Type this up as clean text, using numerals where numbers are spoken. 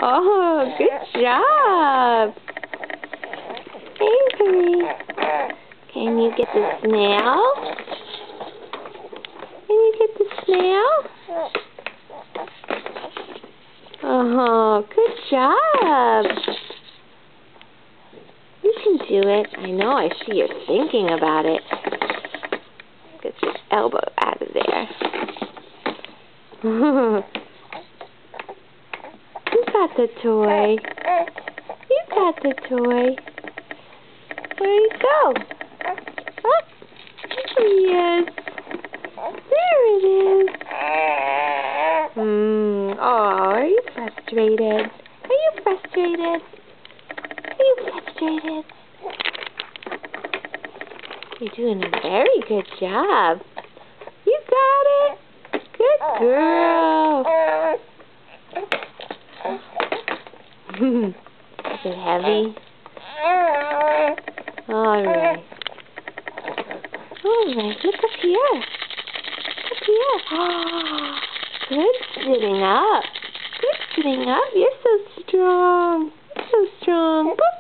Oh, good job. Avery. Can you get the snail? Can you get the snail? Oh, good job. You can do it. I know, I see you're thinking about it. Get your elbow out of there. You got the toy. You got the toy. Where'd he go? Oh, there he is. There it is. Oh, are you frustrated? Are you frustrated? Are you frustrated? You're doing a very good job. You got it. Good girl. Is it heavy? Alright. Alright, look up here. Up here. Oh, good sitting up. Good sitting up. You're so strong. You're so strong. Boop.